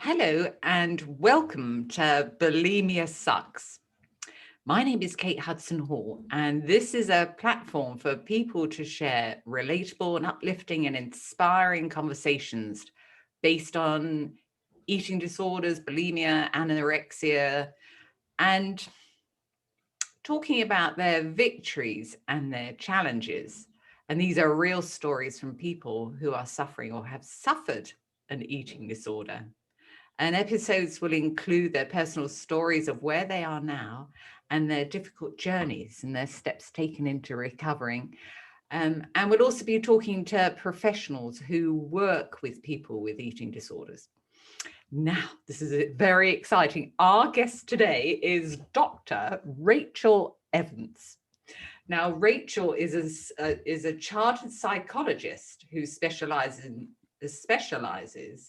Hello and welcome to Bulimia Sucks. My name is Kate Hudson Hall, and this is a platform for people to share relatable and uplifting and inspiring conversations based on eating disorders, bulimia, anorexia, and talking about their victories and their challenges. And these are real stories from people who are suffering or have suffered an eating disorder. And episodes will include their personal stories of where they are now and their difficult journeys and their steps taken into recovering. And we'll also be talking to professionals who work with people with eating disorders. Now, this is very exciting. Our guest today is Dr. Rachel Evans. Now, Rachel is a chartered psychologist who specializes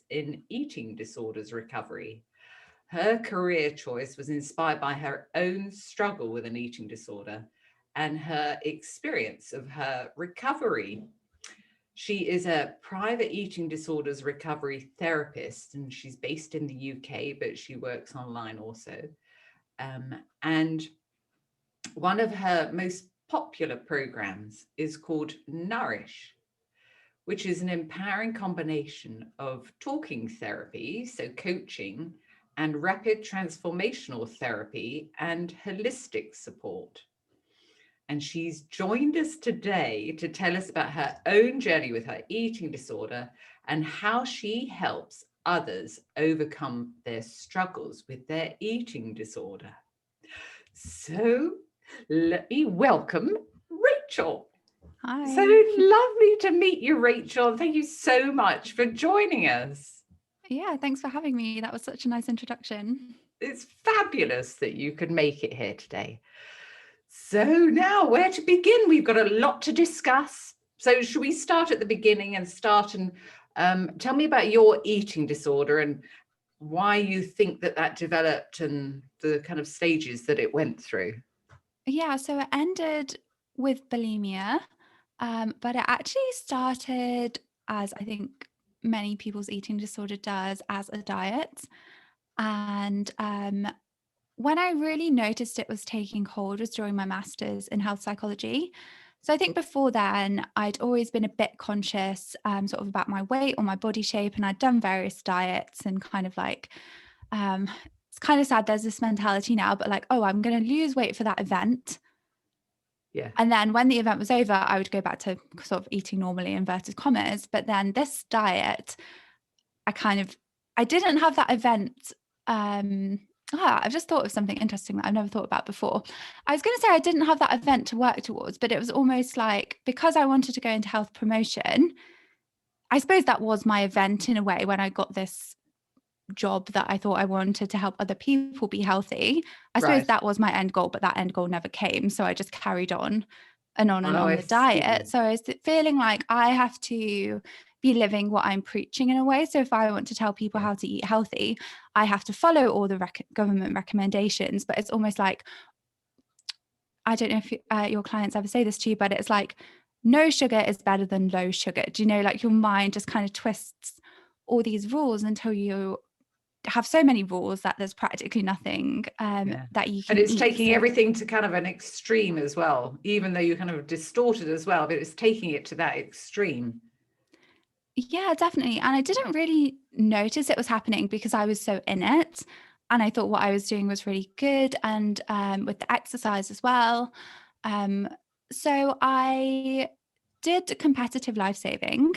in eating disorders recovery. Her career choice was inspired by her own struggle with an eating disorder and her experience of her recovery. She is a private eating disorders recovery therapist, and she's based in the UK, but she works online also. And one of her most popular programs is called Nourish, which is an empowering combination of talking therapy, so coaching, and rapid transformational therapy and holistic support. And she's joined us today to tell us about her own journey with her eating disorder and how she helps others overcome their struggles with their eating disorder. So let me welcome Rachel. Hi. So lovely to meet you, Rachel. Thank you so much for joining us. Yeah, thanks for having me. That was such a nice introduction. It's fabulous that you could make it here today. So now, where to begin? We've got a lot to discuss. So should we start at the beginning and tell me about your eating disorder and why you think that developed and the kind of stages that it went through? Yeah, so it ended with bulimia, but it actually started as I think many people's eating disorder does as a diet. And when I really noticed it was taking hold was during my master's in health psychology. So I think before then, I'd always been a bit conscious sort of about my weight or my body shape, and I'd done various diets and kind of like, it's kind of sad there's this mentality now, but like, oh, I'm going to lose weight for that event. Yeah. And then when the event was over, I would go back to sort of eating normally, inverted commas. But then this diet, I didn't have that event. I've just thought of something interesting that I've never thought about before. I was going to say I didn't have that event to work towards, but it was almost like because I wanted to go into health promotion, I suppose that was my event in a way when I got this job that I thought I wanted to help other people be healthy. I suppose Right. that was my end goal, but that end goal never came. So I just carried on and Oh, on I the see. diet. So I was feeling like I have to be living what I'm preaching in a way. So if I want to tell people Yeah. how to eat healthy, I have to follow all the government recommendations. But it's almost like, I don't know if your clients ever say this to you, but it's like, no sugar is better than low sugar. Do you know, like your mind just kind of twists all these rules until you have so many rules that there's practically nothing Yeah. that you And can it's eat. taking So everything to kind of an extreme as well, even though you kind of distorted as well, but it's taking it to that extreme. yeah, definitely. And I didn't really notice it was happening because I was so in it. And I thought what I was doing was really good. And with the exercise as well. Um, so I did competitive life saving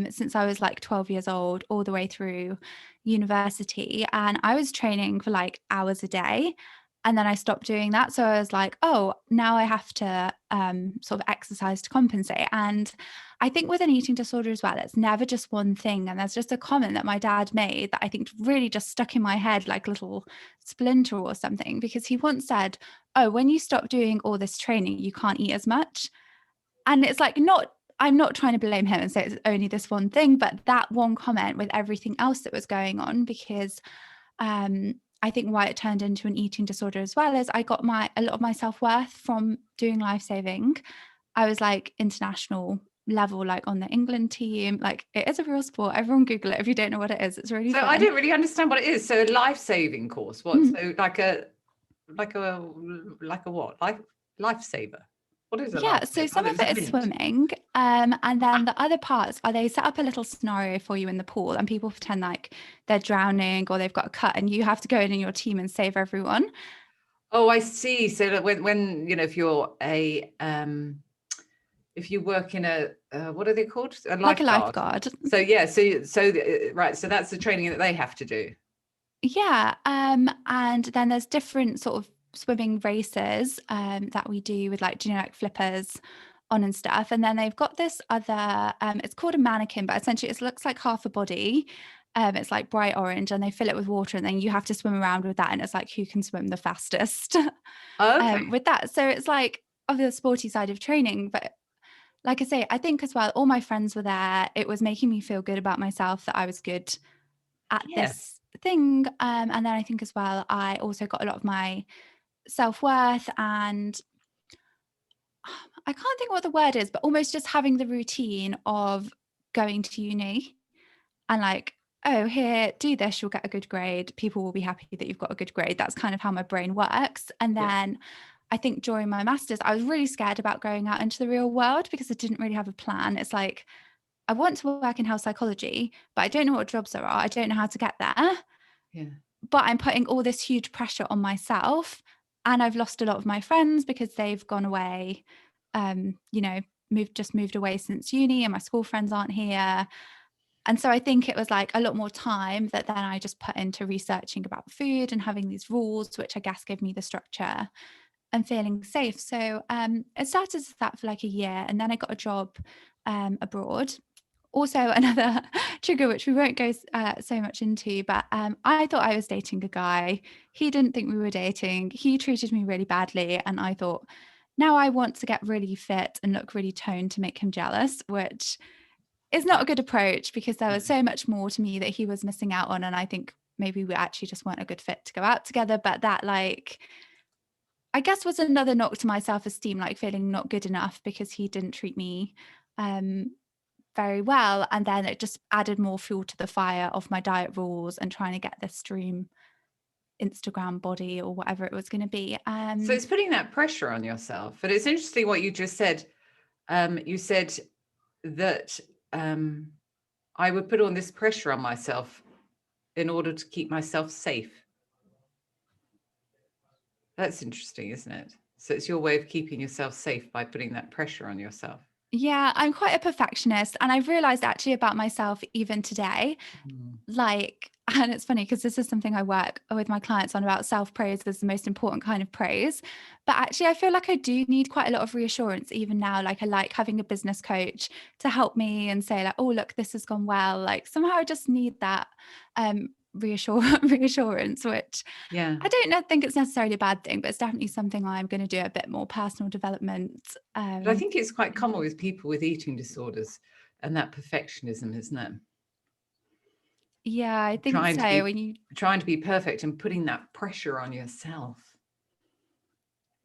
since I was like 12 years old, all the way through university. And I was training for like hours a day. And then I stopped doing that. So I was like, oh, now I have to sort of exercise to compensate. And I think with an eating disorder as well, it's never just one thing. And there's just a comment that my dad made that I think really just stuck in my head like a little splinter or something, because he once said, oh, when you stop doing all this training, you can't eat as much. And it's like, I'm not trying to blame him and say it's only this one thing, but that one comment with everything else that was going on, because I think why it turned into an eating disorder as well is I got a lot of my self-worth from doing life saving. I was like international level, like on the England team. Like, it is a real sport. Everyone Google it if you don't know what it is. It's really So fun. I don't really understand what it is. So a life-saving course. What? Mm. So like a what? Lifesaver. What is a Yeah, so lifesaver? Oh, some it of was a it is hint. swimming, and then the other parts are they set up a little scenario for you in the pool, and people pretend like they're drowning or they've got a cut, and you have to go in your team and save everyone. Oh, I see. So that when if you're a if you work in a what are they called? A Like a lifeguard. lifeguard. So yeah, so right. So that's the training that they have to do. Yeah, and then there's different sort of swimming races that we do with like, like flippers on and stuff. And then they've got this other, it's called a mannequin, but essentially it looks like half a body. It's like bright orange, and they fill it with water, and then you have to swim around with that, and it's like who can swim the fastest Okay. with that. So it's like of the sporty side of training, but like I say, I think as well, all my friends were there. It was making me feel good about myself that I was good at Yeah. this thing. And then I think as well, I also got a lot of my self-worth, and I can't think what the word is, but almost just having the routine of going to uni and like, oh, here, do this, you'll get a good grade. People will be happy that you've got a good grade. That's kind of how my brain works. And Yeah. then I think during my master's, I was really scared about going out into the real world because I didn't really have a plan. It's like, I want to work in health psychology, but I don't know what jobs there are. I don't know how to get there. Yeah. But I'm putting all this huge pressure on myself, and I've lost a lot of my friends because they've gone away, moved away since uni, and my school friends aren't here. And so I think it was like a lot more time that then I just put into researching about food and having these rules, which I guess gave me the structure and feeling safe. So it started as that for like a year, and then I got a job abroad. Also, another trigger, which we won't go so much into, but I thought I was dating a guy. He didn't think we were dating. He treated me really badly. And I thought, now I want to get really fit and look really toned to make him jealous, which is not a good approach because there was so much more to me that he was missing out on. And I think maybe we actually just weren't a good fit to go out together. But that, like, I guess was another knock to my self-esteem, like feeling not good enough because he didn't treat me very well. And then it just added more fuel to the fire of my diet rules and trying to get this dream Instagram body or whatever it was going to be. So it's putting that pressure on yourself. But it's interesting what you just said. You said that I would put all this pressure on myself in order to keep myself safe. That's interesting, isn't it? So it's your way of keeping yourself safe by putting that pressure on yourself. Yeah, I'm quite a perfectionist, and I've realized actually about myself even today, like, and it's funny because this is something I work with my clients on about. Self-praise is the most important kind of praise, but actually I feel like I do need quite a lot of reassurance even now. Like, I like having a business coach to help me and say like, oh look, this has gone well. Like, somehow I just need that reassurance, which Yeah. I don't think it's necessarily a bad thing, but it's definitely something I'm going to do a bit more personal development. But I think it's quite common with people with eating disorders and that perfectionism, isn't it? Yeah, I think so. Trying to be perfect and putting that pressure on yourself.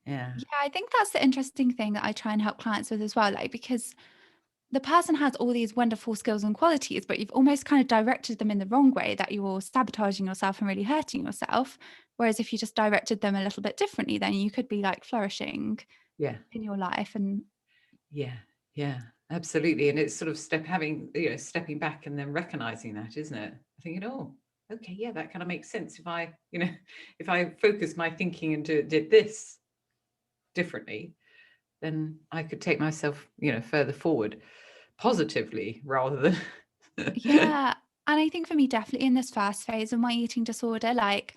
Yeah. Yeah, I think that's the interesting thing that I try and help clients with as well. Like, because the person has all these wonderful skills and qualities, but you've almost kind of directed them in the wrong way, that you're sabotaging yourself and really hurting yourself. Whereas if you just directed them a little bit differently, then you could be like flourishing in your life. And yeah, absolutely. And it's sort of stepping back and then recognizing that, isn't it? Thinking, oh, okay, yeah, that kind of makes sense. If I focus my thinking and did this differently, then I could take myself, further forward positively rather than yeah. And I think for me, definitely in this first phase of my eating disorder, like,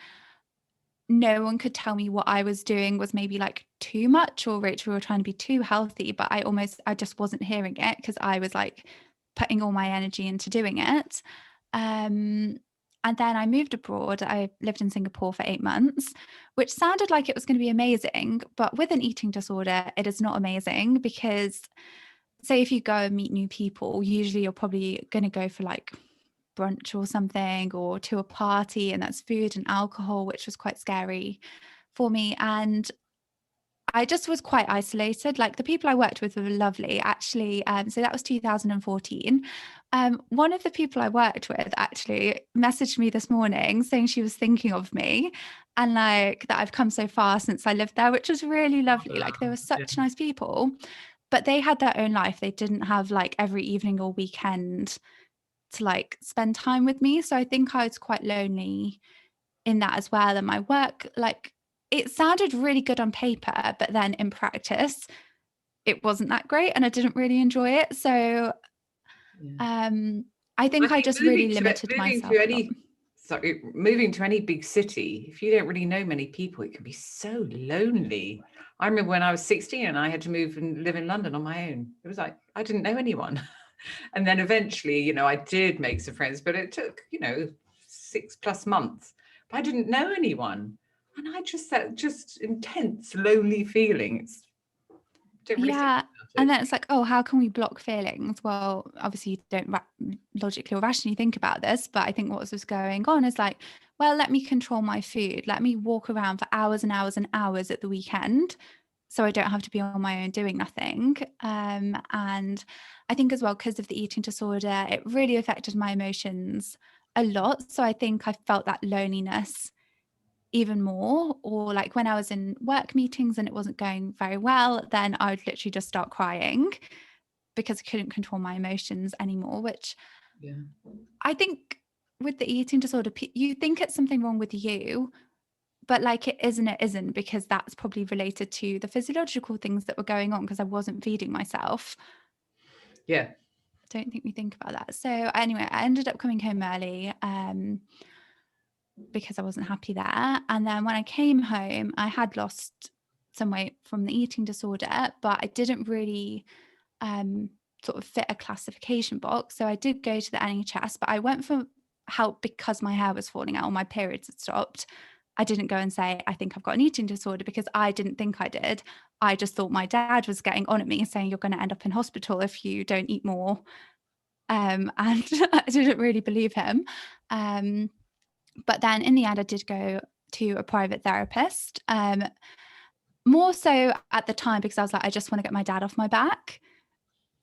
no one could tell me what I was doing was maybe like too much, or Rachel, we were trying to be too healthy, but I just wasn't hearing it because I was like putting all my energy into doing it. And then I moved abroad. I lived in Singapore for 8 months, which sounded like it was going to be amazing. But with an eating disorder, it is not amazing because, say, if you go and meet new people, usually you're probably going to go for like brunch or something, or to a party, and that's food and alcohol, which was quite scary for me. And I just was quite isolated. Like the people I worked with were lovely, actually. So that was 2014. One of the people I worked with actually messaged me this morning saying she was thinking of me and like that I've come so far since I lived there, which was really lovely. Like they were such nice people, but they had their own life. They didn't have like every evening or weekend to like spend time with me. So I think I was quite lonely in that as well. And my work, like it sounded really good on paper, but then in practice, it wasn't that great and I didn't really enjoy it. So I think I just really limited myself a lot. Moving to any big city, if you don't really know many people, it can be so lonely. I remember when I was 16 and I had to move and live in London on my own. It was like, I didn't know anyone. And then eventually, you know, I did make some friends, but it took, you know, 6+ months. But I didn't know anyone. And I just, that just intense, lonely feelings. Yeah. And then it's like, oh, how can we block feelings? Well, obviously you don't logically or rationally think about this, but I think what was going on is like, well, let me control my food. Let me walk around for hours and hours and hours at the weekend so I don't have to be on my own doing nothing. And I think as well, because of the eating disorder, it really affected my emotions a lot. So I think I felt that loneliness even more, or like when I was in work meetings and it wasn't going very well, then I would literally just start crying because I couldn't control my emotions anymore, which I think with the eating disorder, you think it's something wrong with you, but like it isn't, because that's probably related to the physiological things that were going on because I wasn't feeding myself. Yeah. I don't think we think about that. So anyway, I ended up coming home early because I wasn't happy there. And then when I came home, I had lost some weight from the eating disorder, but I didn't really sort of fit a classification box. So I did go to the NHS, but I went for help because my hair was falling out or my periods had stopped. I didn't go and say, I think I've got an eating disorder, because I didn't think I did. I just thought my dad was getting on at me saying, you're going to end up in hospital if you don't eat more. And I didn't really believe him. But then in the end, I did go to a private therapist, more so at the time because I was like, I just want to get my dad off my back.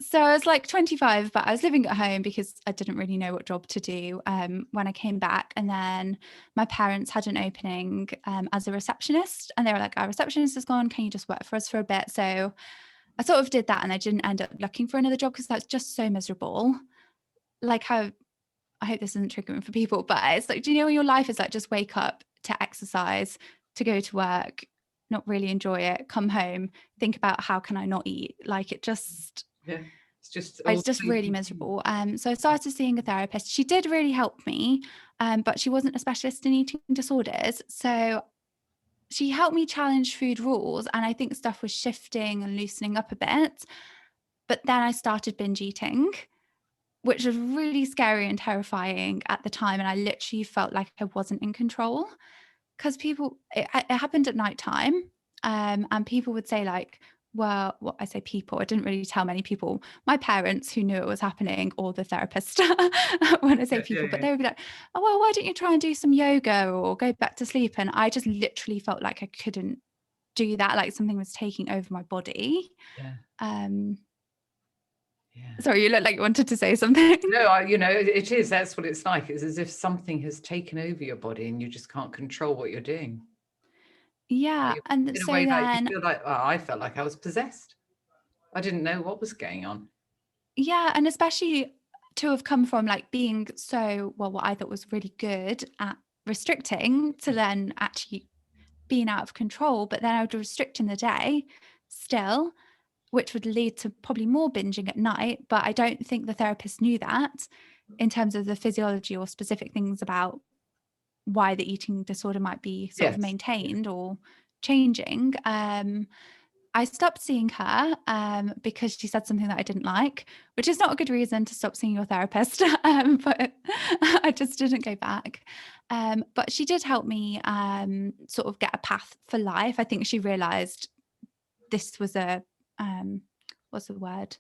So I was like 25, but I was living at home because I didn't really know what job to do when I came back. And then my parents had an opening as a receptionist, and they were like, our receptionist is gone. Can you just work for us for a bit? So I sort of did that, and I didn't end up looking for another job because that's just so miserable. Like how, I hope this isn't triggering for people, but it's like, do you know when your life is like just wake up to exercise, to go to work, not really enjoy it, come home, think about how can I not eat? Like it just... Yeah. It's just really miserable. So I started seeing a therapist. She did really help me, but she wasn't a specialist in eating disorders. So she helped me challenge food rules, and I think stuff was shifting and loosening up a bit. But then I started binge eating, which was really scary and terrifying at the time. And I literally felt like I wasn't in control because it happened at nighttime. And people would say like, well, what I say people, I didn't really tell many people, my parents who knew it was happening, or the therapist when I say people, but they would be like, oh, well, why don't you try and do some yoga or go back to sleep? And I just literally felt like I couldn't do that. Like something was taking over my body. Sorry, you look like you wanted to say something. No, you know, it is. That's what it's like. It's as if something has taken over your body and you just can't control what you're doing. Yeah. And in so a way, like then... you feel like, oh, I felt like I was possessed. I didn't know what was going on. Yeah. And especially to have come from like being so, well, what I thought was really good at restricting, to then actually being out of control. But then I would restrict in the day still, which would lead to probably more binging at night. But I don't think the therapist knew that in terms of the physiology or specific things about why the eating disorder might be sort of maintained or changing. I stopped seeing her because she said something that I didn't like, which is not a good reason to stop seeing your therapist, but I just didn't go back. But she did help me sort of get a path for life. I think she realized this was a, what's the word?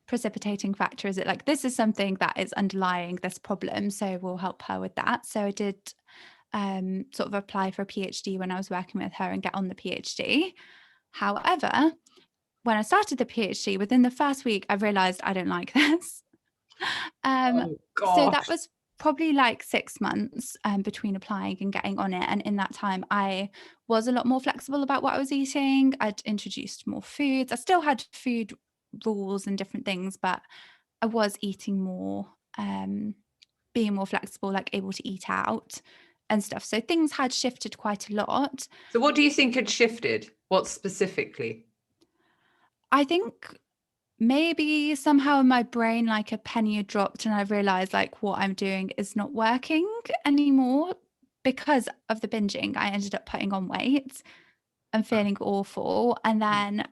Precipitating factor. Is it like, this is something that is underlying this problem, so we'll help her with that. So I did sort of apply for a PhD when I was working with her and get on the PhD. However, when I started the PhD, within the first week, I realized I don't like this. Oh So that gosh. was probably like 6 months between applying and getting on it. And in that time, I was a lot more flexible about what I was eating. I'd introduced more foods. I still had food rules and different things, but I was eating more, being more flexible, like able to eat out and stuff. So things had shifted quite a lot. So what do you think had shifted? What specifically? I think maybe somehow in my brain, like a penny had dropped, and I realized like what I'm doing is not working anymore because of the binging. I ended up putting on weight and feeling awful. And then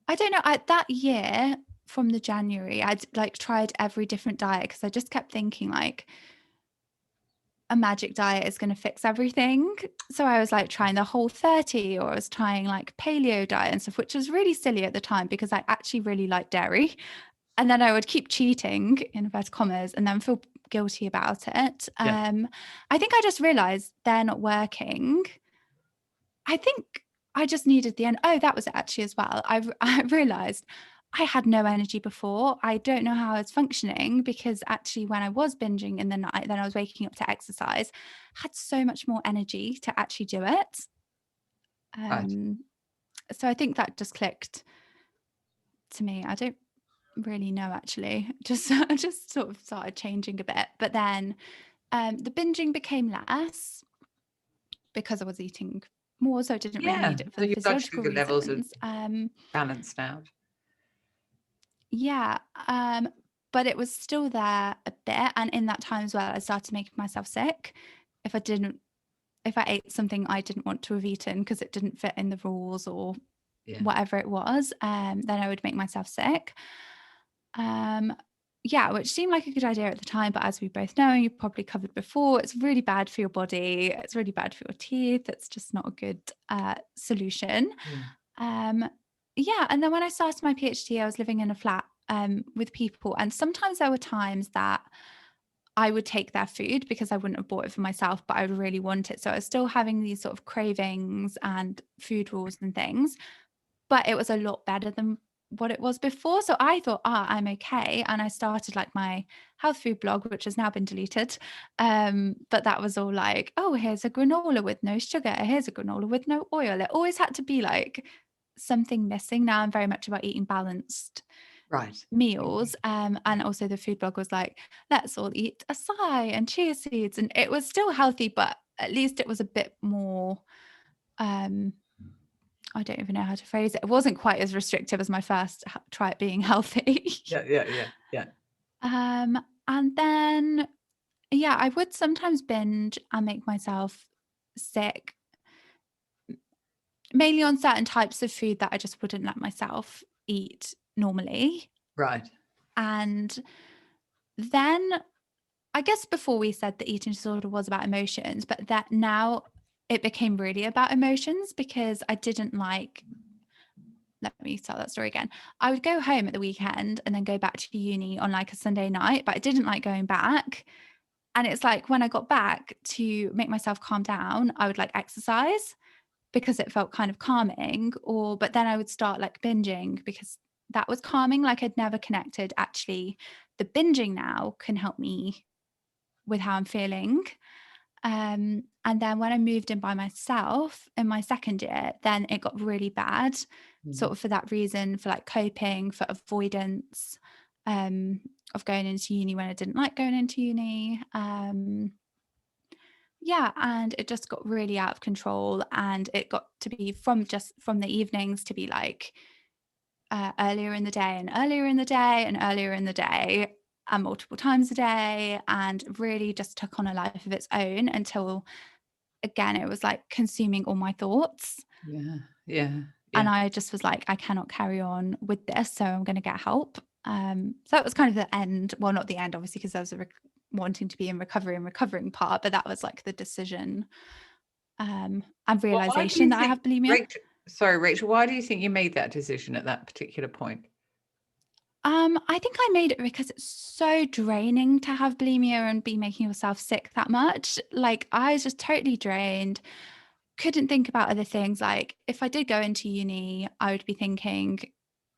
I don't know, that year from the January, I'd like tried every different diet because I just kept thinking like a magic diet is going to fix everything. So I was like trying the Whole30, or I was trying like paleo diet and stuff, which was really silly at the time because I actually really like dairy. And then I would keep cheating in inverted commas and then feel guilty about it. Yeah. I think I just realized they're not working. I think I just needed the end. Oh, that was it actually as well. I realized I had no energy before. I don't know how I was functioning because actually when I was binging in the night, then I was waking up to exercise, had so much more energy to actually do it. Right. So I think that just clicked to me. I don't really know actually. I just sort of started changing a bit. But then the binging became less because I was eating more, so I didn't really Yeah. need it for So the your blood physiological sugar levels are reasons. balanced out. Yeah, but it was still there a bit, and in that time as well, I started making myself sick if I ate something I didn't want to have eaten because it didn't fit in the rules or Yeah. whatever it was, then I would make myself sick. Yeah, which seemed like a good idea at the time, but as we both know, you've probably covered before, it's really bad for your body. It's really bad for your teeth. It's just not a good solution. Yeah. Yeah, and then when I started my PhD, I was living in a flat with people, and sometimes there were times that I would take their food because I wouldn't have bought it for myself, but I would really want it. So I was still having these sort of cravings and food rules and things, but it was a lot better than what it was before. So I thought, I'm okay. And I started like my health food blog, which has now been deleted. But that was all like, oh, here's a granola with no sugar. Here's a granola with no oil. It always had to be like something missing. Now I'm very much about eating balanced Right. meals. And also the food blog was like, let's all eat acai and chia seeds. And it was still healthy, but at least it was a bit more I don't even know how to phrase it. It wasn't quite as restrictive as my first try at being healthy. Yeah. And then, yeah, I would sometimes binge and make myself sick, mainly on certain types of food that I just wouldn't let myself eat normally. Right. And then I guess before we said that eating disorder was about emotions, but that now it became really about emotions because I didn't like, let me tell that story again. I would go home at the weekend and then go back to uni on like a Sunday night, but I didn't like going back. And it's like when I got back to make myself calm down, I would like exercise because it felt kind of calming, but then I would start like binging because that was calming. Like I'd never connected actually. The binging now can help me with how I'm feeling. And then when I moved in by myself in my second year, then it got really bad, sort of for that reason, for like coping, for avoidance of going into uni when I didn't like going into uni. Yeah, and it just got really out of control, and it got to be from the evenings to be like earlier in the day and earlier in the day and earlier in the day and multiple times a day, and really just took on a life of its own until again it was like consuming all my thoughts. Yeah. And I just was like, I cannot carry on with this, so I'm going to get help. So that was kind of the end, well, not the end obviously, because I was wanting to be in recovery and recovering part, but that was like the decision and Well, why do realization you that I think, have bulimia. Rachel, why do you think you made that decision at that particular point? I think I made it because it's so draining to have bulimia and be making yourself sick that much. Like I was just totally drained. couldn't think about other things. Like if I did go into uni, I would be thinking,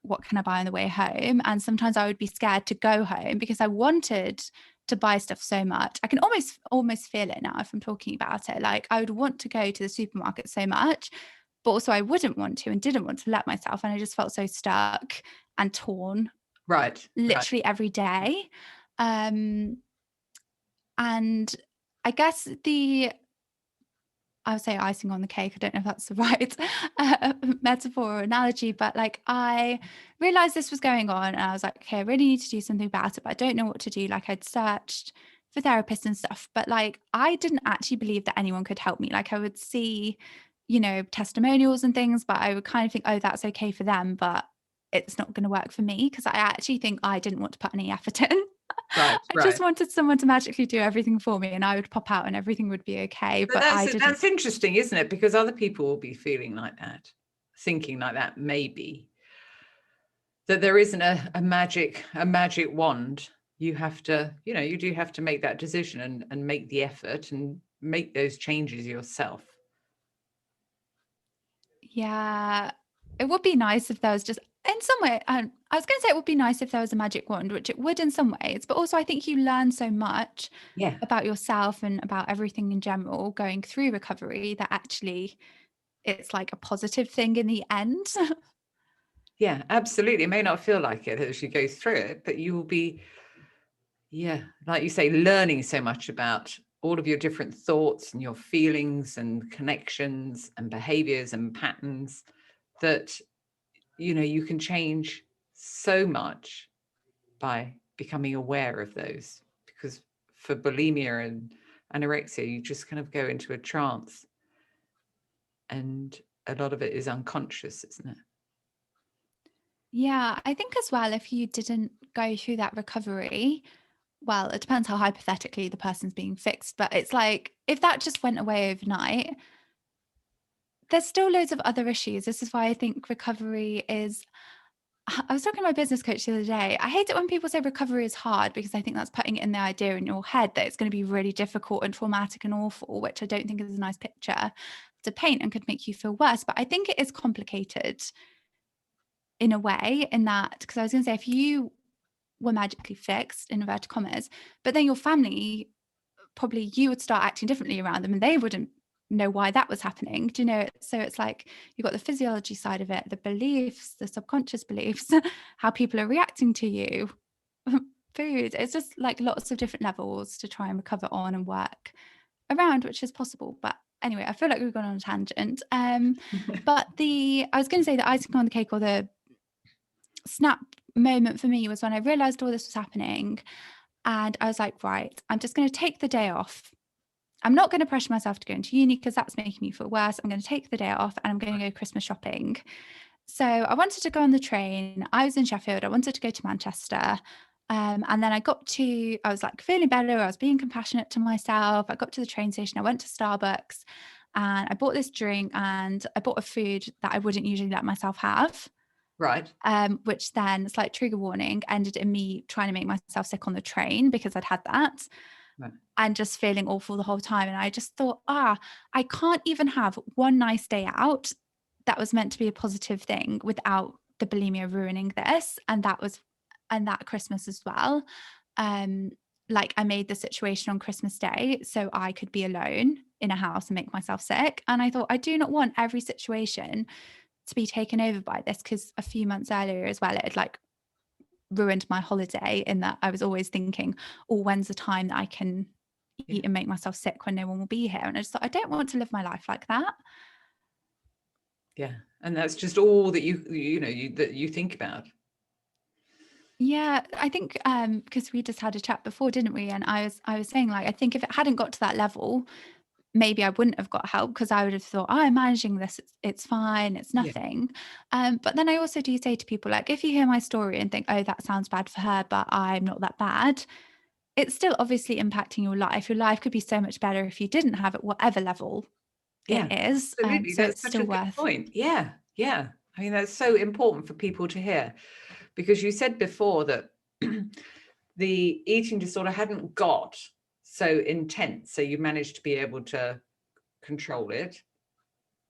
what can I buy on the way home? And sometimes I would be scared to go home because I wanted to buy stuff so much. I can almost feel it now if I'm talking about it. Like I would want to go to the supermarket so much, but also I wouldn't want to and didn't want to let myself. And I just felt so stuck and torn Right. literally every day. And I guess I would say icing on the cake. I don't know if that's the right metaphor or analogy, but like I realized this was going on and I was like, okay, I really need to do something about it, but I don't know what to do. Like I'd searched for therapists and stuff, but like I didn't actually believe that anyone could help me. Like I would see, testimonials and things, but I would kind of think, oh, that's okay for them, but it's not going to work for me because I actually think I didn't want to put any effort in. Right. I just wanted someone to magically do everything for me and I would pop out and everything would be okay. But I didn't. That's interesting, isn't it? Because other people will be feeling like that, thinking like that, maybe. That there isn't a magic wand. You have to, you do have to make that decision and make the effort and make those changes yourself. Yeah, it would be nice if there was just in some way, I was going to say it would be nice if there was a magic wand, which it would in some ways, but also I think you learn so much about yourself and about everything in general going through recovery that actually it's like a positive thing in the end. Yeah, absolutely. It may not feel like it as you go through it, but you will be, like you say, learning so much about all of your different thoughts and your feelings and connections and behaviors and patterns that, you can change so much by becoming aware of those. Because for bulimia and anorexia, you just kind of go into a trance and a lot of it is unconscious, isn't it? Yeah, I think as well, if you didn't go through that recovery, well, it depends how hypothetically the person's being fixed, but it's like if that just went away overnight, there's still loads of other issues. This is why I think recovery is. I was talking to my business coach the other day. I hate it when people say recovery is hard because I think that's putting it in the idea in your head that it's going to be really difficult and traumatic and awful, which I don't think is a nice picture to paint and could make you feel worse. But I think it is complicated in a way, in that, because I was going to say, if you were magically fixed, in inverted commas, but then your family, probably you would start acting differently around them and they wouldn't know why that was happening. Do you know? So it's like you've got the physiology side of it, the beliefs, the subconscious beliefs, how people are reacting to you, food. It's just like lots of different levels to try and recover on and work around, which is possible. But anyway, I feel like we've gone on a tangent. But I was going to say the icing on the cake or the snap moment for me was when I realized all this was happening. And I was like, right, I'm just going to take the day off. I'm not going to pressure myself to go into uni because that's making me feel worse. I'm going to take the day off and I'm going to go Christmas shopping. So I wanted to go on the train. I was in Sheffield. I wanted to go to Manchester. And then I was like feeling better. I was being compassionate to myself. I got to the train station. I went to Starbucks and I bought this drink and I bought a food that I wouldn't usually let myself have. Right. Which then, it's like trigger warning, ended in me trying to make myself sick on the train because I'd had that. Right. And just feeling awful the whole time. And I just thought, I can't even have one nice day out that was meant to be a positive thing without the bulimia ruining this. And that Christmas as well. Like I made the situation on Christmas Day so I could be alone in a house and make myself sick. And I thought, I do not want every situation to be taken over by this, because a few months earlier as well, it had like ruined my holiday in that I was always thinking, oh, when's the time that I can eat and make myself sick when no one will be here? And I just thought, I don't want to live my life like that. Yeah. And that's just all that you think about. Yeah, I think because we just had a chat before, didn't we? And I was saying, like, I think if it hadn't got to that level, maybe I wouldn't have got help because I would have thought, I'm managing this, it's fine, it's nothing. But then I also do say to people, like, if you hear my story and think, oh, that sounds bad for her, but I'm not that bad, it's still obviously impacting your life. Your life could be so much better if you didn't have it, whatever level it is. Absolutely. So That's it's such still a good worth. point. Yeah. I mean, that's so important for people to hear, because you said before that the eating disorder hadn't got so intense, so you managed to be able to control it.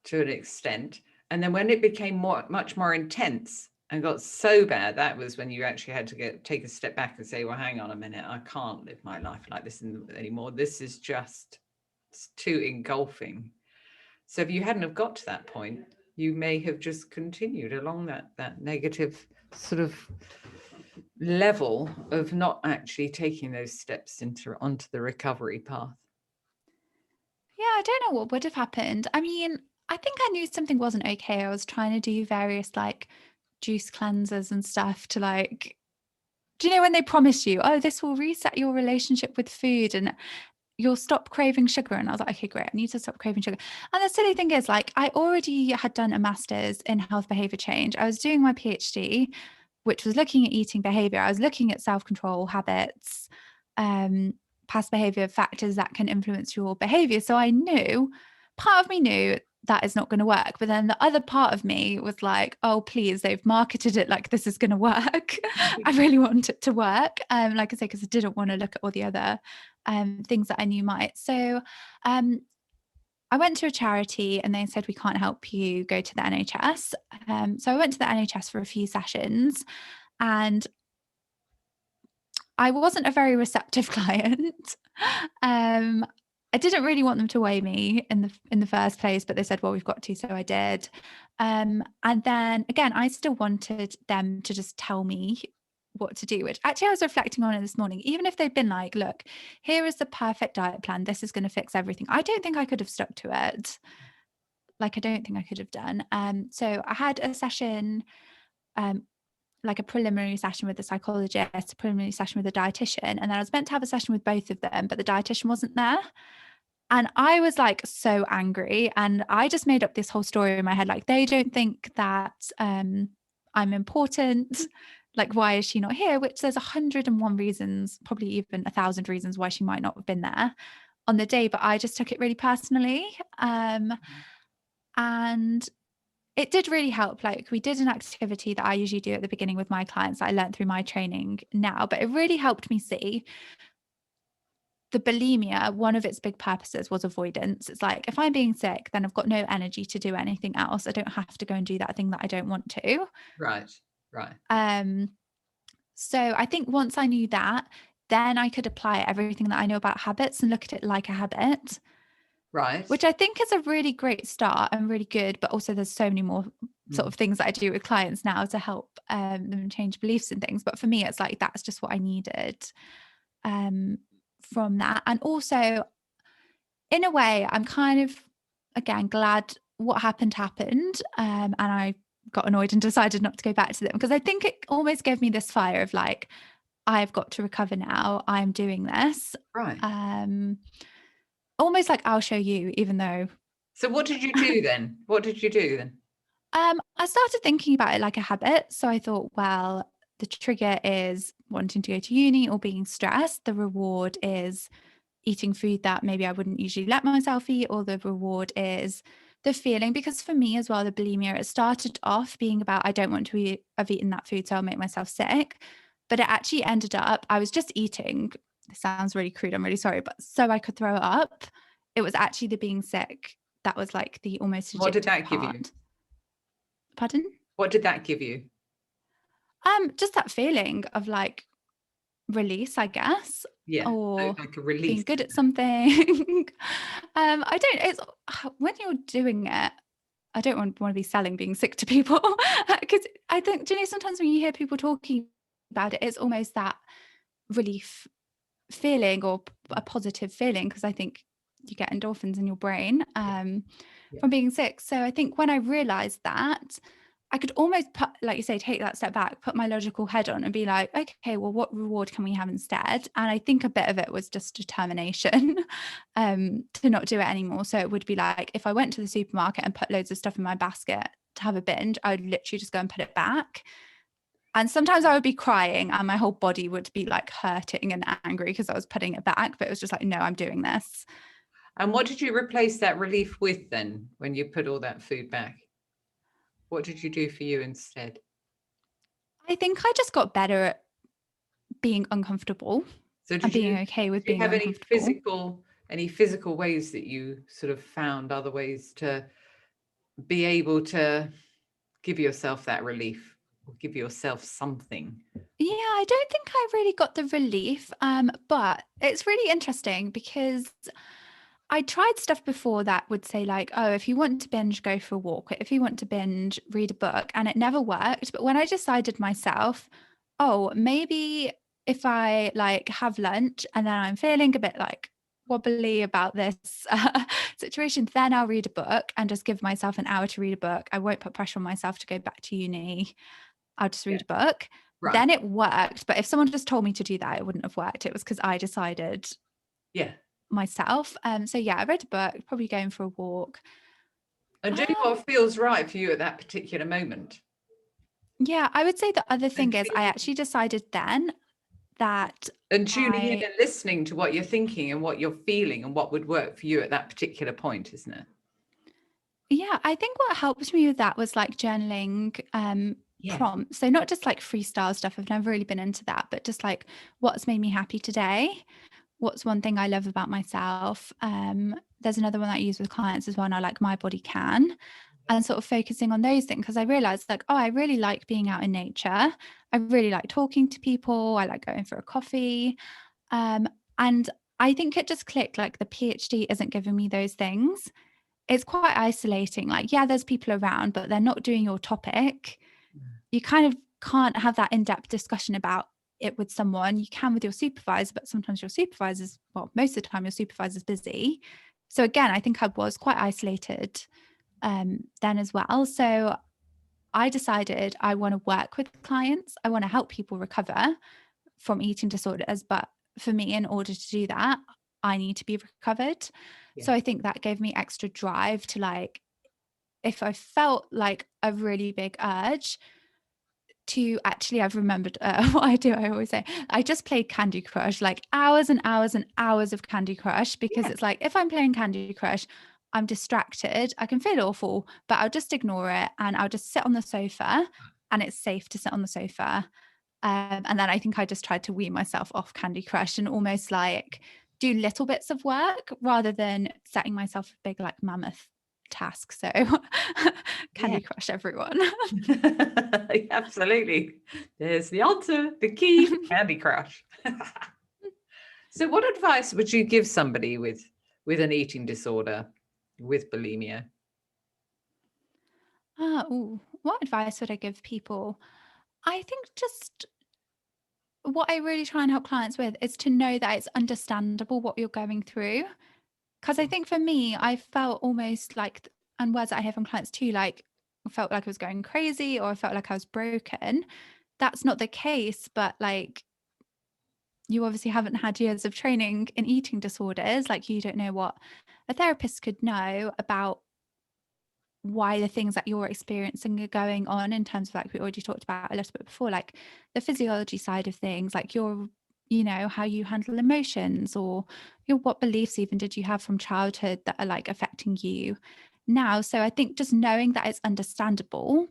to an extent. And then when it became much more intense and got so bad, that was when you actually had to take a step back and say, well, hang on a minute, I can't live my life like this anymore. This is just too engulfing. So if you hadn't have got to that point, you may have just continued along that negative sort of level of not actually taking those steps onto the recovery path. Yeah, I don't know what would have happened. I mean, I think I knew something wasn't okay. I was trying to do various like juice cleansers and stuff to like, do you know when they promise you, oh, this will reset your relationship with food and you'll stop craving sugar? And I was like, okay, great, I need to stop craving sugar. And the silly thing is, like, I already had done a master's in health behavior change. I was doing my PhD, which was looking at eating behavior. I was looking at self-control, habits, past behavior factors that can influence your behavior. So I knew, part of me knew that is not going to work. But then the other part of me was like, oh, please, they've marketed it like this is going to work. I really want it to work. Like I say, because I didn't want to look at all the other things that I knew might. So I went to a charity and they said, we can't help you, go to the NHS. So I went to the NHS for a few sessions and I wasn't a very receptive client. I didn't really want them to weigh me in the first place, but they said, well, we've got to, so I did. And then again, I still wanted them to just tell me what to do, which actually I was reflecting on it this morning. Even if they'd been like, look, here is the perfect diet plan, this is going to fix everything, I don't think I could have stuck to it. Like, I don't think I could have done. So I had a session, like a preliminary session with the psychologist, a preliminary session with a dietitian, and then I was meant to have a session with both of them, but the dietitian wasn't there. And I was like so angry, and I just made up this whole story in my head, like, they don't think that I'm important, like, why is she not here? Which there's 101 reasons, probably even 1,000 reasons why she might not have been there on the day, but I just took it really personally. And it did really help. Like, we did an activity that I usually do at the beginning with my clients that I learned through my training now, but it really helped me see the bulimia. One of its big purposes was avoidance. It's like, if I'm being sick, then I've got no energy to do anything else. I don't have to go and do that thing that I don't want to. Right. So I think once I knew that, then I could apply everything that I know about habits and look at it like a habit. Right. Which I think is a really great start and really good, but also there's so many more sort of things that I do with clients now to help them change beliefs and things. But for me, it's like, that's just what I needed from that. And also, in a way, I'm kind of, again, glad what happened. And I got annoyed and decided not to go back to them, because I think it almost gave me this fire of like, I've got to recover now. I'm doing this. Right. Almost like, I'll show you, even though. So what did you do then? I started thinking about it like a habit. So I thought, well, the trigger is wanting to go to uni or being stressed. The reward is eating food that maybe I wouldn't usually let myself eat, or the reward is the feeling. Because for me as well, the bulimia, it started off being about, I don't want to have eaten that food, so I'll make myself sick. But it actually ended up, I was just eating. This sounds really crude, I'm really sorry, but so I could throw up. It was actually the being sick that was like the almost addictive What did that part. give you? Pardon? What did that give you? Just that feeling of like release, I guess. Yeah, or like a release. Being good at something. It's when you're doing it, I don't want to be selling being sick to people, because I think, do you know, sometimes when you hear people talking about it, it's almost that relief feeling or a positive feeling, because I think you get endorphins in your brain from being sick. So I think when I realized that, I could almost put, like you say, take that step back, put my logical head on and be like, okay, well, what reward can we have instead? And I think a bit of it was just determination to not do it anymore. So it would be like, if I went to the supermarket and put loads of stuff in my basket to have a binge, I would literally just go and put it back. And sometimes I would be crying and my whole body would be like hurting and angry because I was putting it back, but it was just like, no, I'm doing this. And what did you replace that relief with then, when you put all that food back? What did you do for you instead? I think I just got better at being uncomfortable and being okay with being uncomfortable. Any physical ways that you sort of found other ways to be able to give yourself that relief, or give yourself something? Yeah, I don't think I really got the relief, but it's really interesting because I tried stuff before that would say like, oh, if you want to binge, go for a walk. If you want to binge, read a book. And it never worked. But when I decided myself, oh, maybe if I like have lunch and then I'm feeling a bit like wobbly about this situation, then I'll read a book and just give myself an hour to read a book. I won't put pressure on myself to go back to uni. I'll just read a book. Right. Then it worked. But if someone just told me to do that, it wouldn't have worked. It was because I decided myself. So yeah, I read a book, probably going for a walk. And do what feels right for you at that particular moment. Yeah, I would say the other thing is I actually decided then that and tuning in and listening to what you're thinking and what you're feeling and what would work for you at that particular point, isn't it? Yeah, I think what helped me with that was like journaling prompts. So not just like freestyle stuff. I've never really been into that, but just like what's made me happy today. What's one thing I love about myself? There's another one that I use with clients as well. And I like My Body Can, and sort of focusing on those things. Because I realized like, oh, I really like being out in nature. I really like talking to people. I like going for a coffee. And I think it just clicked, like the PhD isn't giving me those things. It's quite isolating. Like, yeah, there's people around, but they're not doing your topic. You kind of can't have that in-depth discussion about it with someone. You can with your supervisor, but sometimes your supervisor's, well, most of the time your supervisor's busy. So again, I think I was quite isolated then as well. So I decided I want to work with clients. I want to help people recover from eating disorders. But for me, in order to do that, I need to be recovered. So I think that gave me extra drive to like, if I felt like a really big urge to actually, I've remembered what I do. I always say, I just played Candy Crush, like hours and hours and hours of Candy Crush, because it's like, if I'm playing Candy Crush, I'm distracted. I can feel awful, but I'll just ignore it and I'll just sit on the sofa, and it's safe to sit on the sofa. And then I think I just tried to wean myself off Candy Crush and almost like do little bits of work rather than setting myself a big like mammoth task. So Candy Crush, everyone. Absolutely. There's the answer, the key, Candy Crush. So what advice would you give somebody with an eating disorder, with bulimia? What advice would I give people? I think just what I really try and help clients with is to know that it's understandable what you're going through. Because I think for me, I felt almost like, and words that I hear from clients too, like I felt like I was going crazy or I felt like I was broken. That's not the case, but like you obviously haven't had years of training in eating disorders. Like you don't know what a therapist could know about why the things that you're experiencing are going on, in terms of like we already talked about a little bit before, like the physiology side of things, like your, you know, how you handle emotions, or your what beliefs even did you have from childhood that are like affecting you now. So I think just knowing that it's understandable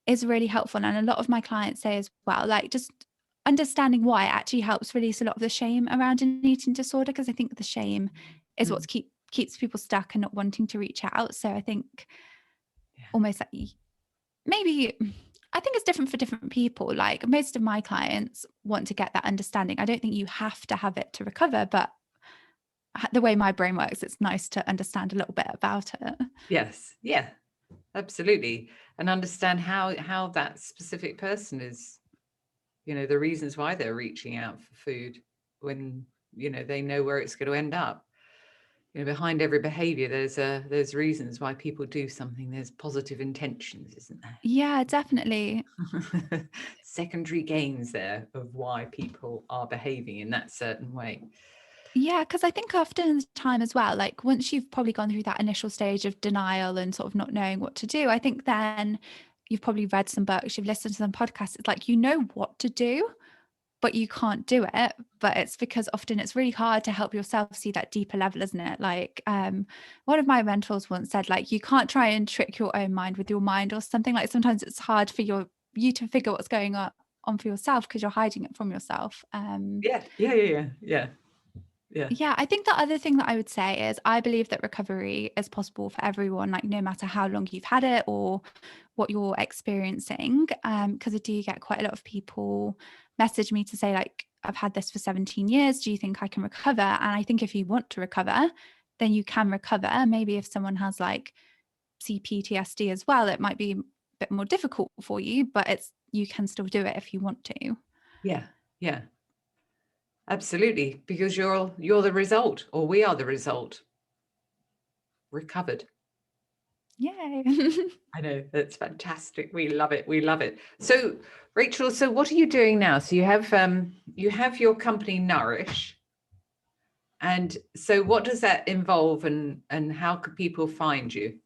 is really helpful. And a lot of my clients say as well, like just understanding why actually helps release a lot of the shame around an eating disorder, because I think the shame is what keeps people stuck and not wanting to reach out. So I think almost like maybe, I think it's different for different people. Like most of my clients want to get that understanding. I don't think you have to have it to recover, but the way my brain works, it's nice to understand a little bit about it. Yes. Yeah, absolutely. And understand how that specific person is, you know, the reasons why they're reaching out for food, when, you know, they know where it's going to end up. You know, behind every behavior, there's reasons why people do something. There's positive intentions, isn't there? Yeah, definitely. Secondary gains there of why people are behaving in that certain way. Yeah, because I think often the time as well, like once you've probably gone through that initial stage of denial and sort of not knowing what to do, I think then you've probably read some books, you've listened to some podcasts. It's like, you know what to do, but you can't do it. But it's because often it's really hard to help yourself see that deeper level, isn't it? Like one of my mentors once said, like, you can't try and trick your own mind with your mind, or something. Like sometimes it's hard for you to figure what's going on for yourself because you're hiding it from yourself. Yeah. Yeah. Yeah, I think the other thing that I would say is I believe that recovery is possible for everyone, like no matter how long you've had it or what you're experiencing. Because I do get quite a lot of people message me to say, like, I've had this for 17 years. Do you think I can recover? And I think if you want to recover, then you can recover. Maybe if someone has like CPTSD as well, it might be a bit more difficult for you, but you can still do it if you want to. Yeah. Yeah. Absolutely. Because you're the result, or we are the result. Recovered. Yay. I know, that's fantastic. We love it. We love it. So, Rachel, so what are you doing now? So you have your company Nourish. And so what does that involve, and how could people find you?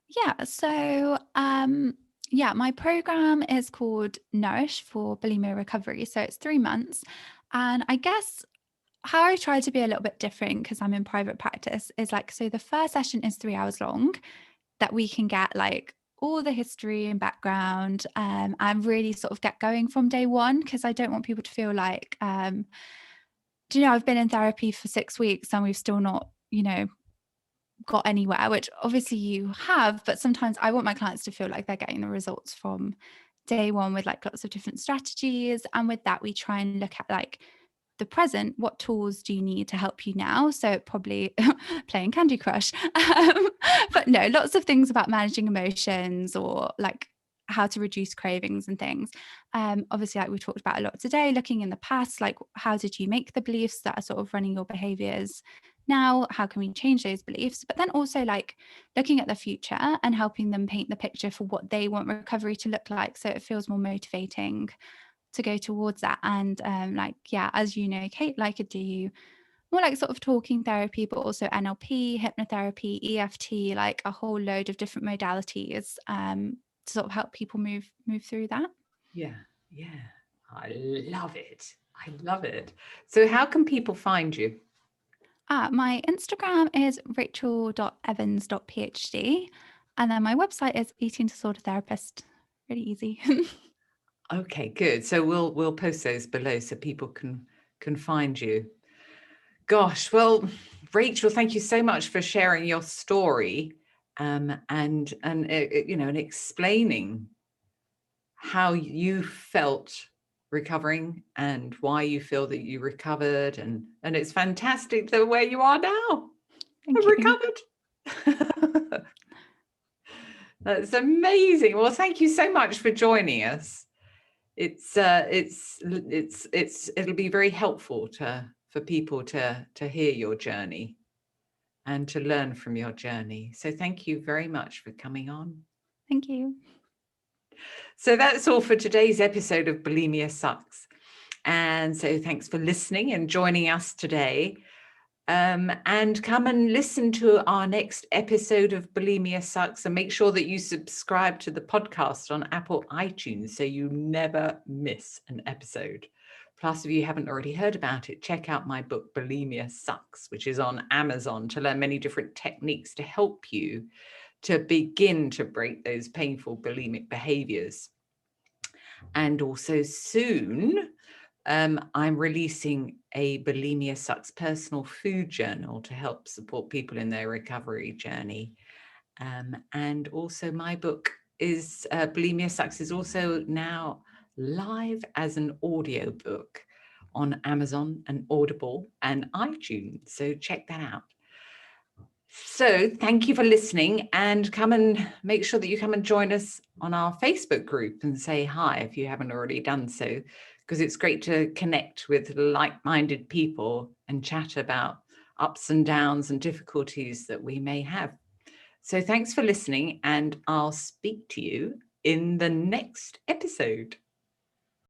Yeah, so my program is called Nourish for Bulimia Recovery. So it's 3 months. And I guess how I try to be a little bit different because I'm in private practice is like, so the first session is 3 hours long that we can get like all the history and background and really sort of get going from day one, because I don't want people to feel like, I've been in therapy for 6 weeks and we've still not, got anywhere, which obviously you have, but sometimes I want my clients to feel like they're getting the results from day one with like lots of different strategies. And with that, we try and look at like the present, what tools do you need to help you now? So probably playing Candy Crush, but no, lots of things about managing emotions or like how to reduce cravings and things. Obviously, like we talked about a lot today, looking in the past, like how did you make the beliefs that are sort of running your behaviors now? How can we change those beliefs? But then also like looking at the future and helping them paint the picture for what they want recovery to look like, so it feels more motivating to go towards that. And as you know, Kate, like I do more like sort of talking therapy, but also NLP, hypnotherapy, EFT, like a whole load of different modalities to sort of help people move through that. Yeah. Yeah. I love it. I love it. So how can people find you? My Instagram is rachel.evans.phd. And then my website is Eating Disorder Therapist. Really easy. Okay, good. So we'll post those below so people can find you. Gosh, well, Rachel, thank you so much for sharing your story, and explaining how you felt recovering and why you feel that you recovered, and it's fantastic the way you are now. Thank you. Recovered. That's amazing. Well, thank you so much for joining us. It'll be very helpful for people to hear your journey and to learn from your journey. So thank you very much for coming on. Thank you. So that's all for today's episode of Bulimia Sucks. And so thanks for listening and joining us today. And come and listen to our next episode of Bulimia Sucks, and make sure that you subscribe to the podcast on Apple iTunes so you never miss an episode. Plus, if you haven't already heard about it, check out my book, Bulimia Sucks, which is on Amazon, to learn many different techniques to help you to begin to break those painful bulimic behaviors. And also soon, I'm releasing a Bulimia Sucks personal food journal to help support people in their recovery journey. And also my book is Bulimia Sucks is also now live as an audio book on Amazon and Audible and iTunes. So check that out. So thank you for listening, and come and make sure that you come and join us on our Facebook group and say hi if you haven't already done so, because it's great to connect with like-minded people and chat about ups and downs and difficulties that we may have. So thanks for listening, and I'll speak to you in the next episode.